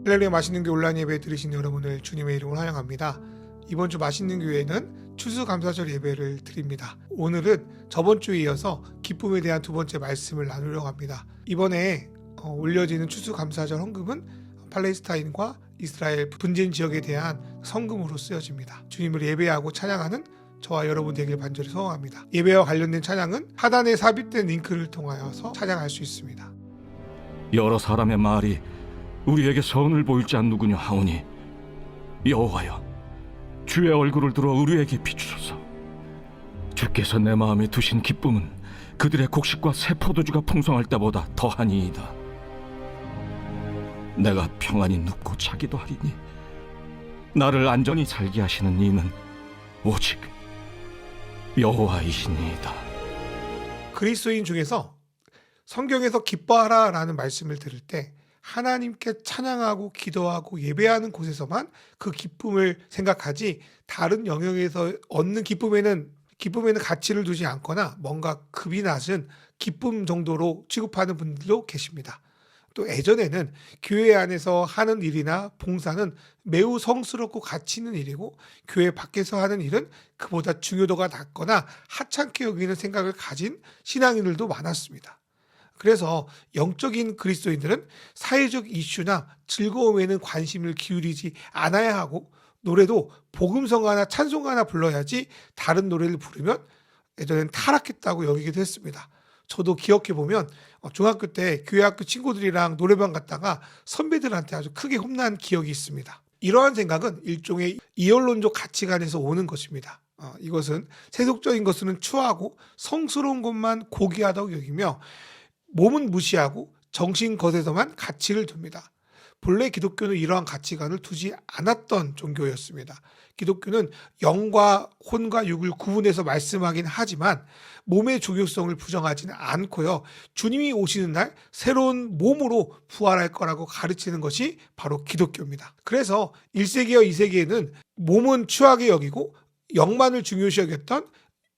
할렐루야. 맛있는 교회 온라인 예배 들으신 여러분을 주님의 이름으로 환영합니다. 이번 주 맛있는 교회는 추수감사절 예배를 드립니다. 오늘은 저번 주에 이어서 기쁨에 대한 두 번째 말씀을 나누려고 합니다. 이번에 올려지는 추수감사절 헌금은 팔레스타인과 이스라엘 분쟁 지역에 대한 성금으로 쓰여집니다. 주님을 예배하고 찬양하는 저와 여러분 되길 간절히 소원합니다. 예배와 관련된 찬양은 하단에 삽입된 링크를 통하여서 찬양할 수 있습니다. 여러 사람의 말이 우리에게 선을 보일 자 누구냐 하오니 여호와여, 주의 얼굴을 들어 우리에게 비추소서. 주께서 내 마음에 두신 기쁨은 그들의 곡식과 새 포도주가 풍성할 때보다 더하니이다. 내가 평안히 눕고 자기도 하리니 나를 안전히 살게 하시는 이는 오직 여호와이시니이다. 그리스도인 중에서 성경에서 기뻐하라 라는 말씀을 들을 때 하나님께 찬양하고 기도하고 예배하는 곳에서만 그 기쁨을 생각하지 다른 영역에서 얻는 기쁨에는 가치를 두지 않거나 뭔가 급이 낮은 기쁨 정도로 취급하는 분들도 계십니다. 또 예전에는 교회 안에서 하는 일이나 봉사는 매우 성스럽고 가치 있는 일이고 교회 밖에서 하는 일은 그보다 중요도가 낮거나 하찮게 여기는 생각을 가진 신앙인들도 많았습니다. 그래서 영적인 그리스도인들은 사회적 이슈나 즐거움에는 관심을 기울이지 않아야 하고 노래도 복음성가나 찬송가나 불러야지 다른 노래를 부르면 예전엔 타락했다고 여기기도 했습니다. 저도 기억해보면 중학교 때 교회 학교 친구들이랑 노래방 갔다가 선배들한테 아주 크게 혼난 기억이 있습니다. 이러한 생각은 일종의 이원론적 가치관에서 오는 것입니다. 이것은 세속적인 것은 추하고 성스러운 것만 고귀하다고 여기며 몸은 무시하고 정신 것에서만 가치를 둡니다. 본래 기독교는 이러한 가치관을 두지 않았던 종교였습니다. 기독교는 영과 혼과 육을 구분해서 말씀하긴 하지만 몸의 중요성을 부정하지는 않고요. 주님이 오시는 날 새로운 몸으로 부활할 거라고 가르치는 것이 바로 기독교입니다. 그래서 1세기와 2세기에는 몸은 추하게 여기고 영만을 중요시 여겼던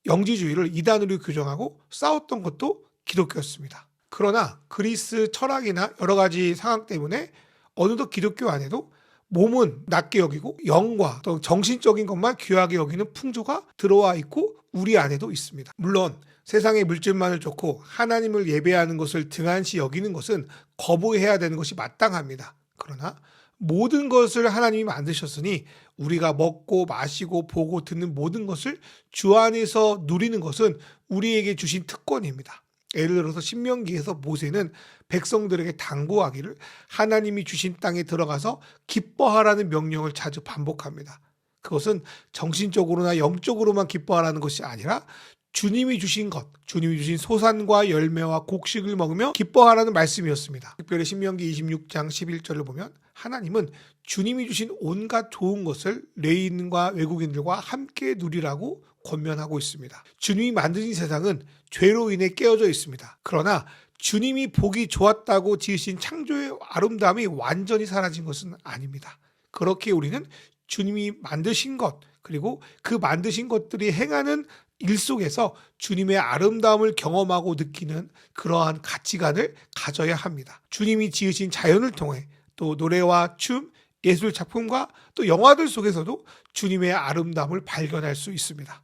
영지주의를 이단으로 규정하고 싸웠던 것도 기독교였습니다. 그러나 그리스 철학이나 여러 가지 상황 때문에 어느덧 기독교 안에도 몸은 낮게 여기고 영과 또 정신적인 것만 귀하게 여기는 풍조가 들어와 있고 우리 안에도 있습니다. 물론 세상의 물질만을 쫓고 하나님을 예배하는 것을 등한시 여기는 것은 거부해야 되는 것이 마땅합니다. 그러나 모든 것을 하나님이 만드셨으니 우리가 먹고 마시고 보고 듣는 모든 것을 주 안에서 누리는 것은 우리에게 주신 특권입니다. 예를 들어서 신명기에서 모세는 백성들에게 당부하기를 하나님이 주신 땅에 들어가서 기뻐하라는 명령을 자주 반복합니다. 그것은 정신적으로나 영적으로만 기뻐하라는 것이 아니라 주님이 주신 것, 주님이 주신 소산과 열매와 곡식을 먹으며 기뻐하라는 말씀이었습니다. 특별히 신명기 26장 11절을 보면 하나님은 주님이 주신 온갖 좋은 것을 레위인과 외국인들과 함께 누리라고 권면하고 있습니다. 주님이 만드신 세상은 죄로 인해 깨어져 있습니다. 그러나 주님이 보기 좋았다고 지으신 창조의 아름다움이 완전히 사라진 것은 아닙니다. 그렇게 우리는 주님이 만드신 것 그리고 그 만드신 것들이 행하는 일 속에서 주님의 아름다움을 경험하고 느끼는 그러한 가치관을 가져야 합니다. 주님이 지으신 자연을 통해 또 노래와 춤, 예술 작품과 또 영화들 속에서도 주님의 아름다움을 발견할 수 있습니다.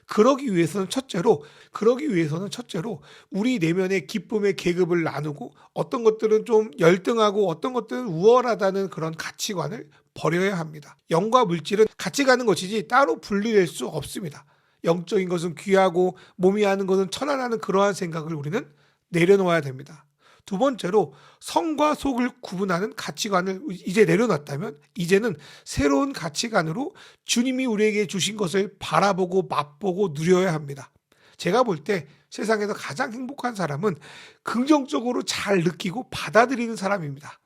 그러기 위해서는 첫째로 우리 내면의 기쁨의 계급을 나누고 어떤 것들은 좀 열등하고 어떤 것들은 우월하다는 그런 가치관을 버려야 합니다. 영과 물질은 같이 가는 것이지 따로 분리될 수 없습니다. 영적인 것은 귀하고 몸이 하는 것은 천하라는 그러한 생각을 우리는 내려놓아야 됩니다. 두 번째로 성과 속을 구분하는 가치관을 이제 내려놨다면 이제는 새로운 가치관으로 주님이 우리에게 주신 것을 바라보고 맛보고 누려야 합니다. 제가 볼 때 세상에서 가장 행복한 사람은 긍정적으로 잘 느끼고 받아들이는 사람입니다.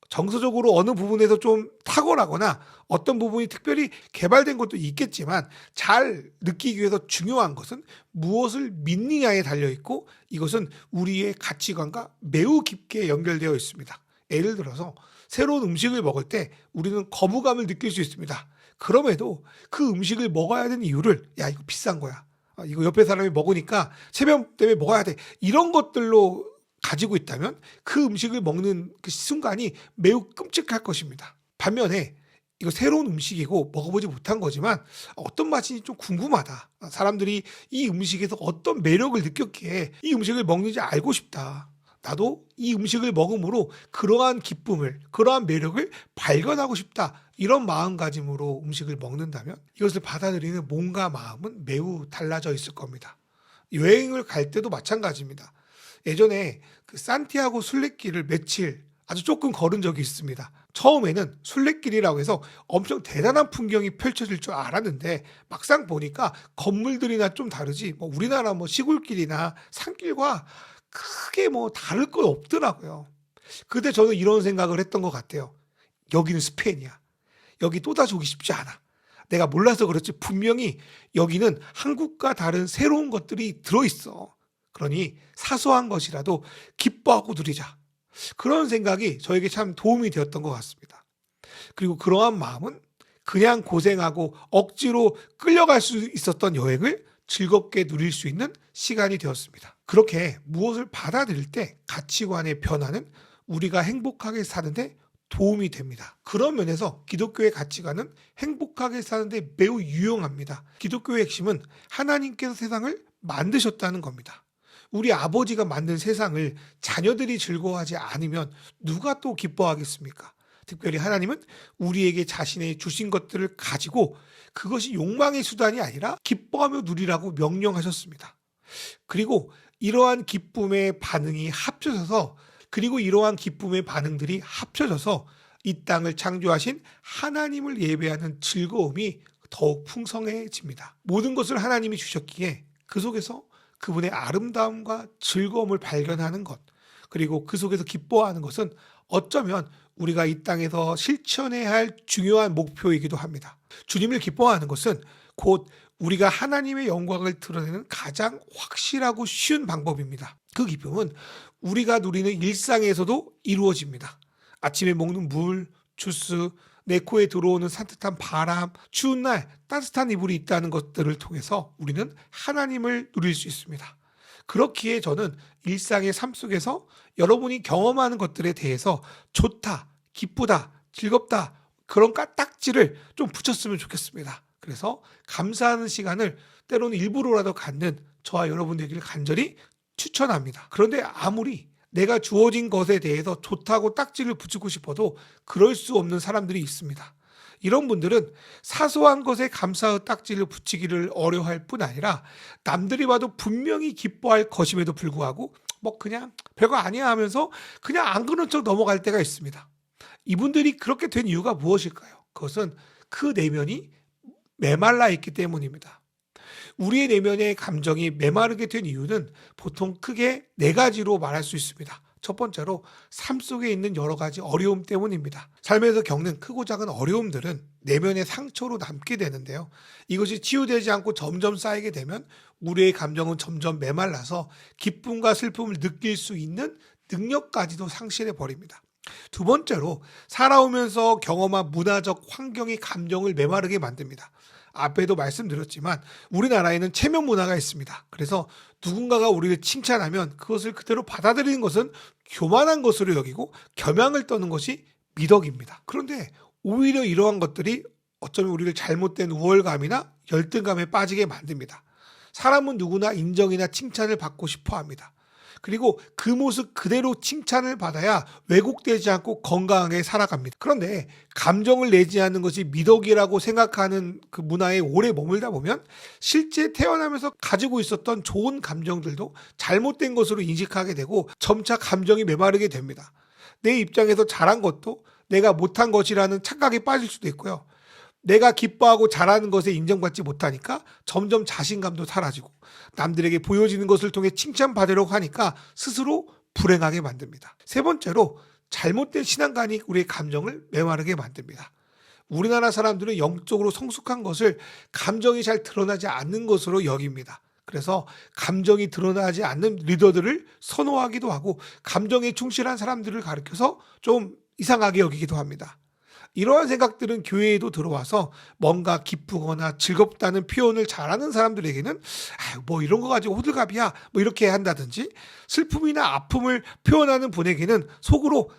정서적으로 어느 부분에서 좀 탁월하거나 어떤 부분이 특별히 개발된 것도 있겠지만 잘 느끼기 위해서 중요한 것은 무엇을 믿느냐에 달려있고 이것은 우리의 가치관과 매우 깊게 연결되어 있습니다. 예를 들어서 새로운 음식을 먹을 때 우리는 거부감을 느낄 수 있습니다. 그럼에도 그 음식을 먹어야 되는 이유를 야 이거 비싼 거야. 이거 옆에 사람이 먹으니까 체면 때문에 먹어야 돼. 이런 것들로 가지고 있다면 그 음식을 먹는 그 순간이 매우 끔찍할 것입니다. 반면에 이거 새로운 음식이고 먹어보지 못한 거지만 어떤 맛인지 좀 궁금하다. 사람들이 이 음식에서 어떤 매력을 느꼈기에 이 음식을 먹는지 알고 싶다. 나도 이 음식을 먹음으로 그러한 기쁨을, 그러한 매력을 발견하고 싶다. 이런 마음가짐으로 음식을 먹는다면 이것을 받아들이는 몸과 마음은 매우 달라져 있을 겁니다. 여행을 갈 때도 마찬가지입니다. 예전에 그 산티아고 순례길을 며칠 아주 조금 걸은 적이 있습니다. 처음에는 순례길이라고 해서 엄청 대단한 풍경이 펼쳐질 줄 알았는데 막상 보니까 건물들이나 좀 다르지 뭐 우리나라 뭐 시골길이나 산길과 크게 뭐 다를 거 없더라고요. 그때 저는 이런 생각을 했던 것 같아요. 여기는 스페인이야. 여기 또다시 오기 쉽지 않아. 내가 몰라서 그렇지 분명히 여기는 한국과 다른 새로운 것들이 들어있어. 그러니 사소한 것이라도 기뻐하고 누리자. 그런 생각이 저에게 참 도움이 되었던 것 같습니다. 그리고 그러한 마음은 그냥 고생하고 억지로 끌려갈 수 있었던 여행을 즐겁게 누릴 수 있는 시간이 되었습니다. 그렇게 무엇을 받아들일 때 가치관의 변화는 우리가 행복하게 사는데 도움이 됩니다. 그런 면에서 기독교의 가치관은 행복하게 사는데 매우 유용합니다. 기독교의 핵심은 하나님께서 세상을 만드셨다는 겁니다. 우리 아버지가 만든 세상을 자녀들이 즐거워하지 않으면 누가 또 기뻐하겠습니까? 특별히 하나님은 우리에게 자신의 주신 것들을 가지고 그것이 욕망의 수단이 아니라 기뻐하며 누리라고 명령하셨습니다. 그리고 이러한 기쁨의 반응이 합쳐져서 그리고 이러한 기쁨의 반응들이 합쳐져서 이 땅을 창조하신 하나님을 예배하는 즐거움이 더욱 풍성해집니다. 모든 것을 하나님이 주셨기에 그 속에서 그분의 아름다움과 즐거움을 발견하는 것, 그리고 그 속에서 기뻐하는 것은 어쩌면 우리가 이 땅에서 실천해야 할 중요한 목표이기도 합니다. 주님을 기뻐하는 것은 곧 우리가 하나님의 영광을 드러내는 가장 확실하고 쉬운 방법입니다. 그 기쁨은 우리가 누리는 일상에서도 이루어집니다. 아침에 먹는 물, 주스, 내 코에 들어오는 산뜻한 바람, 추운 날 따뜻한 이불이 있다는 것들을 통해서 우리는 하나님을 누릴 수 있습니다. 그렇기에 저는 일상의 삶 속에서 여러분이 경험하는 것들에 대해서 좋다, 기쁘다, 즐겁다 그런 딱지를 좀 붙였으면 좋겠습니다. 그래서 감사하는 시간을 때로는 일부러라도 갖는 저와 여러분 되기를 간절히 추천합니다. 그런데 아무리 내가 주어진 것에 대해서 좋다고 딱지를 붙이고 싶어도 그럴 수 없는 사람들이 있습니다. 이런 분들은 사소한 것에 감사의 딱지를 붙이기를 어려워할 뿐 아니라 남들이 봐도 분명히 기뻐할 것임에도 불구하고 뭐 그냥 별거 아니야 하면서 그냥 안 그런 척 넘어갈 때가 있습니다. 이분들이 그렇게 된 이유가 무엇일까요? 그것은 그 내면이 메말라 있기 때문입니다. 우리의 내면의 감정이 메마르게 된 이유는 보통 크게 네 가지로 말할 수 있습니다. 첫 번째로 삶 속에 있는 여러 가지 어려움 때문입니다. 삶에서 겪는 크고 작은 어려움들은 내면의 상처로 남게 되는데요. 이것이 치유되지 않고 점점 쌓이게 되면 우리의 감정은 점점 메말라서 기쁨과 슬픔을 느낄 수 있는 능력까지도 상실해 버립니다. 두 번째로 살아오면서 경험한 문화적 환경이 감정을 메마르게 만듭니다. 앞에도 말씀드렸지만 우리나라에는 체면 문화가 있습니다. 그래서 누군가가 우리를 칭찬하면 그것을 그대로 받아들이는 것은 교만한 것으로 여기고 겸양을 떠는 것이 미덕입니다. 그런데 오히려 이러한 것들이 어쩌면 우리를 잘못된 우월감이나 열등감에 빠지게 만듭니다. 사람은 누구나 인정이나 칭찬을 받고 싶어 합니다. 그리고 그 모습 그대로 칭찬을 받아야 왜곡되지 않고 건강하게 살아갑니다. 그런데 감정을 내지 않는 것이 미덕이라고 생각하는 그 문화에 오래 머물다 보면 실제 태어나면서 가지고 있었던 좋은 감정들도 잘못된 것으로 인식하게 되고 점차 감정이 메마르게 됩니다. 내 입장에서 잘한 것도 내가 못한 것이라는 착각에 빠질 수도 있고요. 내가 기뻐하고 잘하는 것에 인정받지 못하니까 점점 자신감도 사라지고 남들에게 보여지는 것을 통해 칭찬받으려고 하니까 스스로 불행하게 만듭니다. 세 번째로 잘못된 신앙관이 우리의 감정을 메마르게 만듭니다. 우리나라 사람들은 영적으로 성숙한 것을 감정이 잘 드러나지 않는 것으로 여깁니다. 그래서 감정이 드러나지 않는 리더들을 선호하기도 하고 감정에 충실한 사람들을 가리켜서 좀 이상하게 여기기도 합니다. 이러한 생각들은 교회에도 들어와서 뭔가 기쁘거나 즐겁다는 표현을 잘하는 사람들에게는 뭐 이런 거 가지고 호들갑이야 뭐 이렇게 한다든지, 슬픔이나 아픔을 표현하는 분에게는 속으로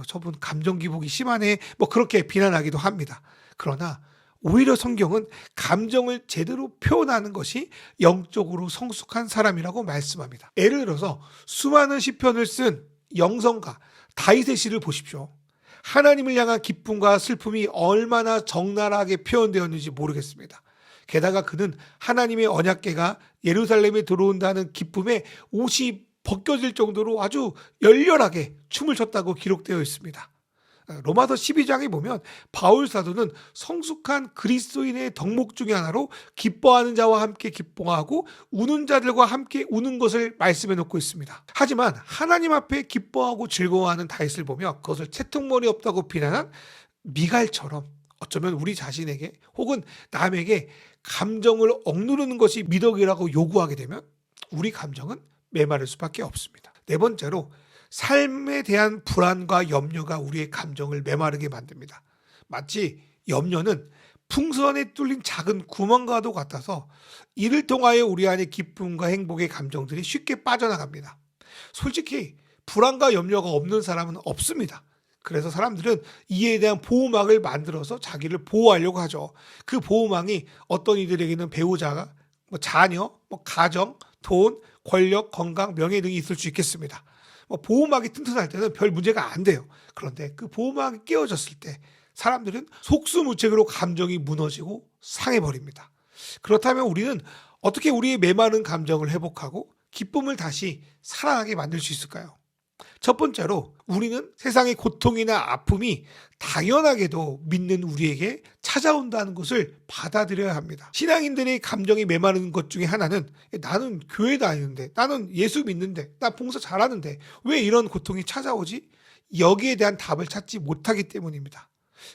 저분 감정 기복이 심하네 뭐 그렇게 비난하기도 합니다. 그러나 오히려 성경은 감정을 제대로 표현하는 것이 영적으로 성숙한 사람이라고 말씀합니다. 예를 들어서 수많은 시편을 쓴 영성가 다윗의 시를 보십시오. 하나님을 향한 기쁨과 슬픔이 얼마나 적나라하게 표현되었는지 모르겠습니다. 게다가 그는 하나님의 언약궤가 예루살렘에 들어온다는 기쁨에 옷이 벗겨질 정도로 아주 열렬하게 춤을 췄다고 기록되어 있습니다. 로마서 12장에 보면 바울 사도는 성숙한 그리스도인의 덕목 중에 하나로 기뻐하는 자와 함께 기뻐하고 우는 자들과 함께 우는 것을 말씀해 놓고 있습니다. 하지만 하나님 앞에 기뻐하고 즐거워하는 다윗을 보며 그것을 채통머리 없다고 비난한 미갈처럼 어쩌면 우리 자신에게 혹은 남에게 감정을 억누르는 것이 미덕이라고 요구하게 되면 우리 감정은 메마를 수밖에 없습니다. 네 번째로, 삶에 대한 불안과 염려가 우리의 감정을 메마르게 만듭니다. 마치 염려는 풍선에 뚫린 작은 구멍과도 같아서 이를 통하여 우리 안에 기쁨과 행복의 감정들이 쉽게 빠져나갑니다. 솔직히 불안과 염려가 없는 사람은 없습니다. 그래서 사람들은 이에 대한 보호막을 만들어서 자기를 보호하려고 하죠. 그 보호막이 어떤 이들에게는 배우자가, 자녀, 가정, 돈, 권력, 건강, 명예 등이 있을 수 있겠습니다. 보호막이 튼튼할 때는 별 문제가 안 돼요. 그런데 그 보호막이 깨어졌을 때 사람들은 속수무책으로 감정이 무너지고 상해버립니다. 그렇다면 우리는 어떻게 우리의 메마른 감정을 회복하고 기쁨을 다시 살아나게 만들 수 있을까요? 첫 번째로, 우리는 세상의 고통이나 아픔이 당연하게도 믿는 우리에게 찾아온다는 것을 받아들여야 합니다. 신앙인들의 감정이 메마른 것 중에 하나는, 나는 교회 다니는데, 나는 예수 믿는데, 나 봉사 잘하는데 왜 이런 고통이 찾아오지? 여기에 대한 답을 찾지 못하기 때문입니다.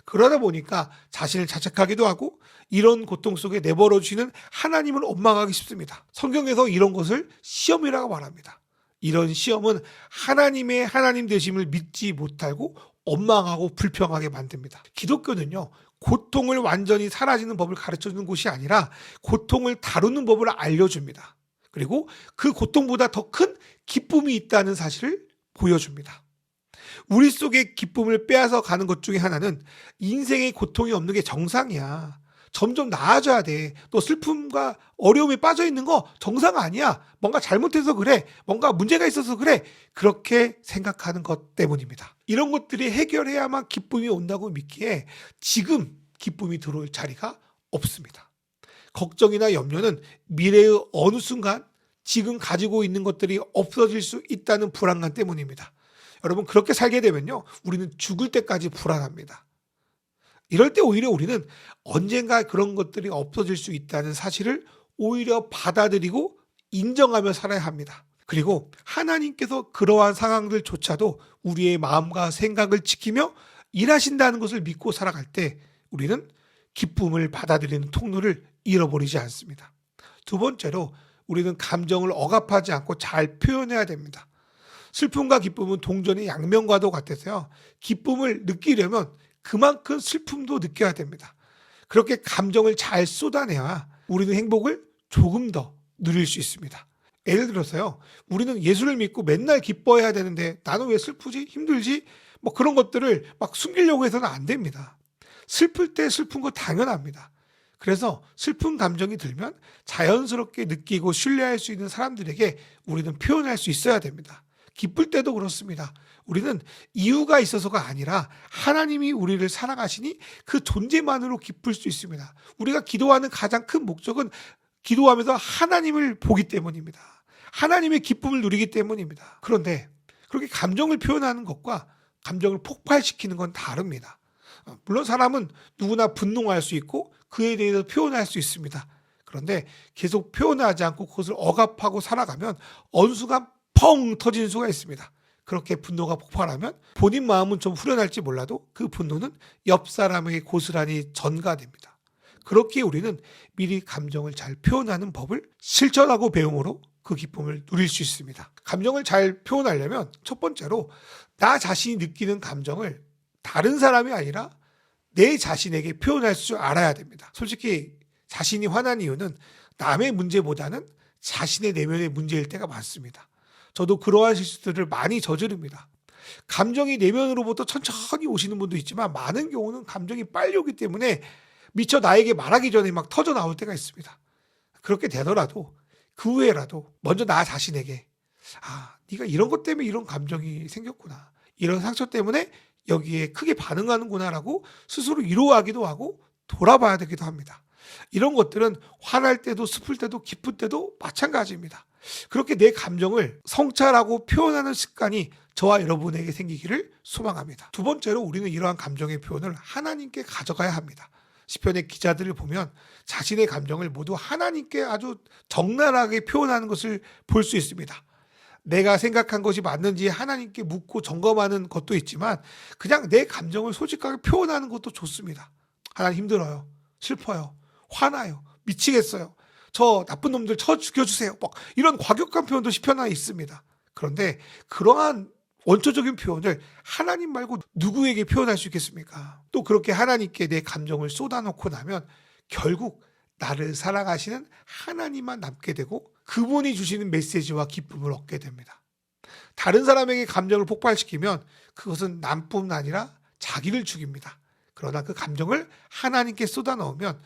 그러다 보니까 자신을 자책하기도 하고 이런 고통 속에 내버려 주시는 하나님을 원망하기 쉽습니다. 성경에서 이런 것을 시험이라고 말합니다. 이런 시험은 하나님의 하나님 되심을 믿지 못하고 원망하고 불평하게 만듭니다. 기독교는요, 고통을 완전히 사라지는 법을 가르쳐주는 곳이 아니라 고통을 다루는 법을 알려줍니다. 그리고 그 고통보다 더 큰 기쁨이 있다는 사실을 보여줍니다. 우리 속의 기쁨을 빼앗아 가는 것 중에 하나는 인생의 고통이 없는 게 정상이야. 점점 나아져야 돼. 또 슬픔과 어려움에 빠져 있는 거 정상 아니야. 뭔가 잘못해서 그래. 뭔가 문제가 있어서 그래. 그렇게 생각하는 것 때문입니다. 이런 것들이 해결해야만 기쁨이 온다고 믿기에 지금 기쁨이 들어올 자리가 없습니다. 걱정이나 염려는 미래의 어느 순간 지금 가지고 있는 것들이 없어질 수 있다는 불안감 때문입니다. 여러분, 그렇게 살게 되면요, 우리는 죽을 때까지 불안합니다. 이럴 때 오히려 우리는 언젠가 그런 것들이 없어질 수 있다는 사실을 오히려 받아들이고 인정하며 살아야 합니다. 그리고 하나님께서 그러한 상황들조차도 우리의 마음과 생각을 지키며 일하신다는 것을 믿고 살아갈 때 우리는 기쁨을 받아들이는 통로를 잃어버리지 않습니다. 두 번째로, 우리는 감정을 억압하지 않고 잘 표현해야 됩니다. 슬픔과 기쁨은 동전의 양면과도 같아서요, 기쁨을 느끼려면 그만큼 슬픔도 느껴야 됩니다. 그렇게 감정을 잘 쏟아내야 우리는 행복을 조금 더 누릴 수 있습니다. 예를 들어서요, 우리는 예수를 믿고 맨날 기뻐해야 되는데 나는 왜 슬프지? 힘들지? 그런 것들을 막 숨기려고 해서는 안 됩니다. 슬플 때 슬픈 거 당연합니다. 그래서 슬픈 감정이 들면 자연스럽게 느끼고 신뢰할 수 있는 사람들에게 우리는 표현할 수 있어야 됩니다. 기쁠 때도 그렇습니다. 우리는 이유가 있어서가 아니라 하나님이 우리를 사랑하시니 그 존재만으로 기쁠 수 있습니다. 우리가 기도하는 가장 큰 목적은 기도하면서 하나님을 보기 때문입니다. 하나님의 기쁨을 누리기 때문입니다. 그런데 그렇게 감정을 표현하는 것과 감정을 폭발시키는 건 다릅니다. 물론 사람은 누구나 분노할 수 있고 그에 대해서 표현할 수 있습니다. 그런데 계속 표현하지 않고 그것을 억압하고 살아가면 어느 순간 펑 터지는 수가 있습니다. 그렇게 분노가 폭발하면 본인 마음은 좀 후련할지 몰라도 그 분노는 옆 사람에게 고스란히 전가됩니다. 그렇게 우리는 미리 감정을 잘 표현하는 법을 실천하고 배움으로 그 기쁨을 누릴 수 있습니다. 감정을 잘 표현하려면 첫 번째로 나 자신이 느끼는 감정을 다른 사람이 아니라 내 자신에게 표현할 줄 알아야 됩니다. 솔직히 자신이 화난 이유는 남의 문제보다는 자신의 내면의 문제일 때가 많습니다. 저도 그러한 실수들을 많이 저지릅니다. 감정이 내면으로부터 천천히 오시는 분도 있지만 많은 경우는 감정이 빨리 오기 때문에 미처 나에게 말하기 전에 막 터져 나올 때가 있습니다. 그렇게 되더라도 그 후에라도 먼저 나 자신에게 네가 이런 것 때문에 이런 감정이 생겼구나. 이런 상처 때문에 여기에 크게 반응하는구나 라고 스스로 위로하기도 하고 돌아봐야 되기도 합니다. 이런 것들은 화날 때도 슬플 때도 기쁠 때도 마찬가지입니다. 그렇게 내 감정을 성찰하고 표현하는 습관이 저와 여러분에게 생기기를 소망합니다. 두 번째로 우리는 이러한 감정의 표현을 하나님께 가져가야 합니다. 시편의 기자들을 보면 자신의 감정을 모두 하나님께 아주 적나라하게 표현하는 것을 볼 수 있습니다. 내가 생각한 것이 맞는지 하나님께 묻고 점검하는 것도 있지만 그냥 내 감정을 솔직하게 표현하는 것도 좋습니다. 하나님 힘들어요. 슬퍼요. 화나요. 미치겠어요. 저 나쁜 놈들 쳐 죽여주세요. 막 이런 과격한 표현도 시편에 있습니다. 그런데 그러한 원초적인 표현을 하나님 말고 누구에게 표현할 수 있겠습니까? 또 그렇게 하나님께 내 감정을 쏟아놓고 나면 결국 나를 사랑하시는 하나님만 남게 되고 그분이 주시는 메시지와 기쁨을 얻게 됩니다. 다른 사람에게 감정을 폭발시키면 그것은 남뿐 아니라 자기를 죽입니다. 그러나 그 감정을 하나님께 쏟아넣으면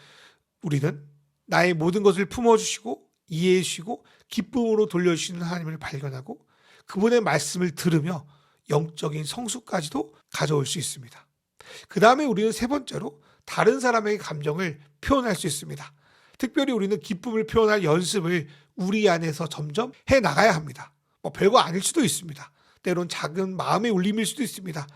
우리는 나의 모든 것을 품어주시고 이해해 주시고 기쁨으로 돌려주시는 하나님을 발견하고 그분의 말씀을 들으며 영적인 성숙까지도 가져올 수 있습니다. 그 다음에 우리는 세 번째로 다른 사람에게 감정을 표현할 수 있습니다. 특별히 우리는 기쁨을 표현할 연습을 우리 안에서 점점 해나가야 합니다. 별거 아닐 수도 있습니다. 때론 작은 마음의 울림일 수도 있습니다.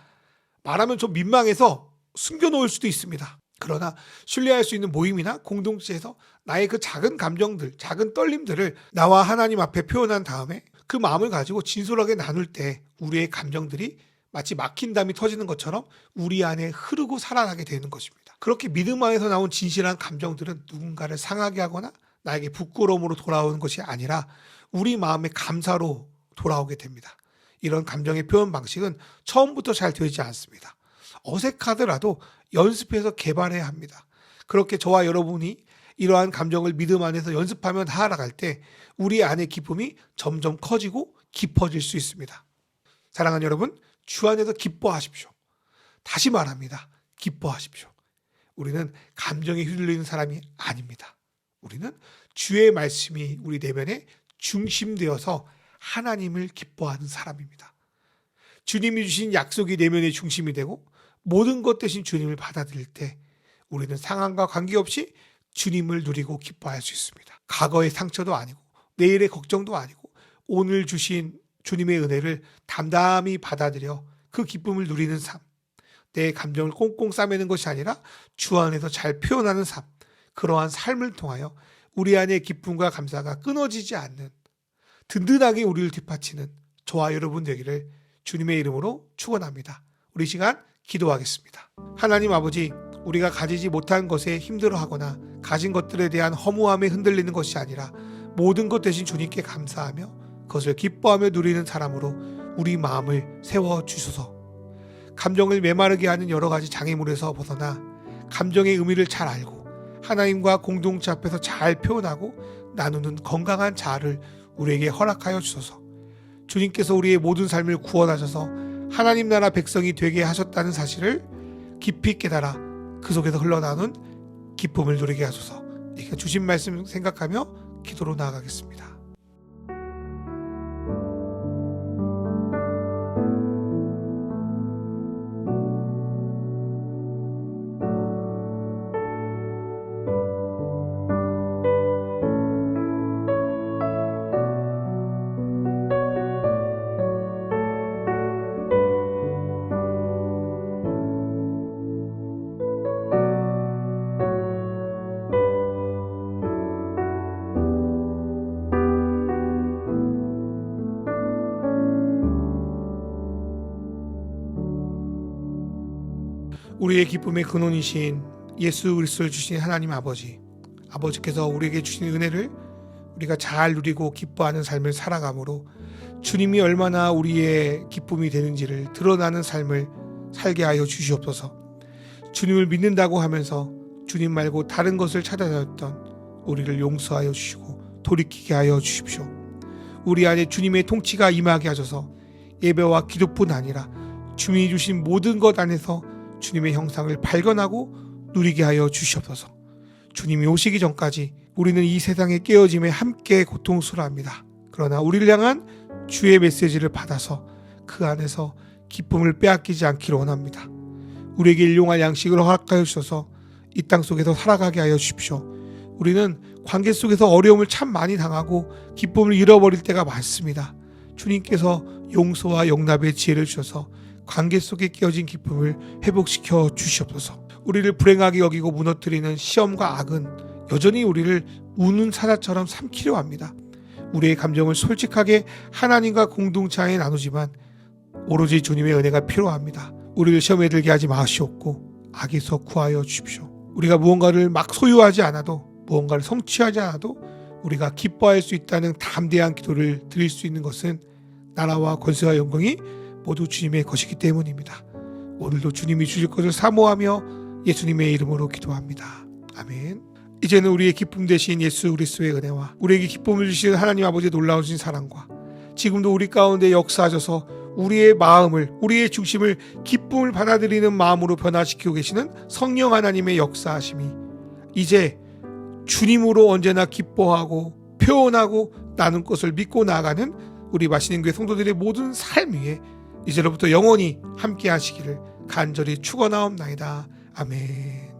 말하면 좀 민망해서 숨겨놓을 수도 있습니다. 그러나 신뢰할 수 있는 모임이나 공동체에서 나의 그 작은 감정들, 작은 떨림들을 나와 하나님 앞에 표현한 다음에 그 마음을 가지고 진솔하게 나눌 때 우리의 감정들이 마치 막힌 담이 터지는 것처럼 우리 안에 흐르고 살아나게 되는 것입니다. 그렇게 믿음 안에서 나온 진실한 감정들은 누군가를 상하게 하거나 나에게 부끄러움으로 돌아오는 것이 아니라 우리 마음의 감사로 돌아오게 됩니다. 이런 감정의 표현 방식은 처음부터 잘 되지 않습니다. 어색하더라도 연습해서 개발해야 합니다. 그렇게 저와 여러분이 이러한 감정을 믿음 안에서 연습하며 나아갈 때 우리 안의 기쁨이 점점 커지고 깊어질 수 있습니다. 사랑하는 여러분, 주 안에서 기뻐하십시오. 다시 말합니다. 기뻐하십시오. 우리는 감정에 휘둘리는 사람이 아닙니다. 우리는 주의 말씀이 우리 내면에 중심되어서 하나님을 기뻐하는 사람입니다. 주님이 주신 약속이 내면의 중심이 되고 모든 것 대신 주님을 받아들일 때 우리는 상황과 관계없이 주님을 누리고 기뻐할 수 있습니다. 과거의 상처도 아니고 내일의 걱정도 아니고 오늘 주신 주님의 은혜를 담담히 받아들여 그 기쁨을 누리는 삶, 내 감정을 꽁꽁 싸매는 것이 아니라 주 안에서 잘 표현하는 삶, 그러한 삶을 통하여 우리 안의 기쁨과 감사가 끊어지지 않는 든든하게 우리를 뒷받치는 저와 여러분 되기를 주님의 이름으로 축원합니다. 우리 시간 기도하겠습니다. 하나님 아버지, 우리가 가지지 못한 것에 힘들어하거나 가진 것들에 대한 허무함에 흔들리는 것이 아니라 모든 것 대신 주님께 감사하며 그것을 기뻐하며 누리는 사람으로 우리 마음을 세워주소서. 감정을 메마르게 하는 여러 가지 장애물에서 벗어나 감정의 의미를 잘 알고 하나님과 공동체 앞에서 잘 표현하고 나누는 건강한 자아를 우리에게 허락하여 주소서. 주님께서 우리의 모든 삶을 구원하셔서 하나님 나라 백성이 되게 하셨다는 사실을 깊이 깨달아 그 속에서 흘러나오는 기쁨을 누리게 하소서. 이렇게 주신 말씀 생각하며 기도로 나아가겠습니다. 우리의 기쁨의 근원이신 예수 그리스도를 주신 하나님 아버지께서 우리에게 주신 은혜를 우리가 잘 누리고 기뻐하는 삶을 살아감으로 주님이 얼마나 우리의 기쁨이 되는지를 드러나는 삶을 살게 하여 주시옵소서. 주님을 믿는다고 하면서 주님 말고 다른 것을 찾아다녔던 우리를 용서하여 주시고 돌이키게 하여 주십시오. 우리 안에 주님의 통치가 임하게 하셔서 예배와 기도뿐 아니라 주님이 주신 모든 것 안에서 주님의 형상을 발견하고 누리게 하여 주시옵소서. 주님이 오시기 전까지 우리는 이 세상의 깨어짐에 함께 고통스러워합니다. 그러나 우리를 향한 주의 메시지를 받아서 그 안에서 기쁨을 빼앗기지 않기를 원합니다. 우리에게 일용할 양식을 허락하여 주셔서 이 땅 속에서 살아가게 하여 주십시오. 우리는 관계 속에서 어려움을 참 많이 당하고 기쁨을 잃어버릴 때가 많습니다. 주님께서 용서와 용납의 지혜를 주셔서 관계 속에 깨어진 기쁨을 회복시켜 주시옵소서. 우리를 불행하게 여기고 무너뜨리는 시험과 악은 여전히 우리를 우는 사자처럼 삼키려 합니다. 우리의 감정을 솔직하게 하나님과 공동체 안에 나누지만 오로지 주님의 은혜가 필요합니다. 우리를 시험에 들게 하지 마시옵고 악에서 구하여 주십시오. 우리가 무언가를 막 소유하지 않아도, 무언가를 성취하지 않아도 우리가 기뻐할 수 있다는 담대한 기도를 드릴 수 있는 것은 나라와 권세와 영광이 모두 주님의 것이기 때문입니다. 오늘도 주님이 주실 것을 사모하며 예수님의 이름으로 기도합니다. 아멘. 이제는 우리의 기쁨 되신 예수 그리스도의 은혜와 우리에게 기쁨을 주시는 하나님 아버지의 놀라우신 사랑과 지금도 우리 가운데 역사하셔서 우리의 마음을, 우리의 중심을 기쁨을 받아들이는 마음으로 변화시키고 계시는 성령 하나님의 역사하심이 이제 주님으로 언제나 기뻐하고 표현하고 나눈 것을 믿고 나아가는 우리 마시는 교회 성도들의 모든 삶 위에 이제로부터 영원히 함께 하시기를 간절히 축원하옵나이다. 아멘.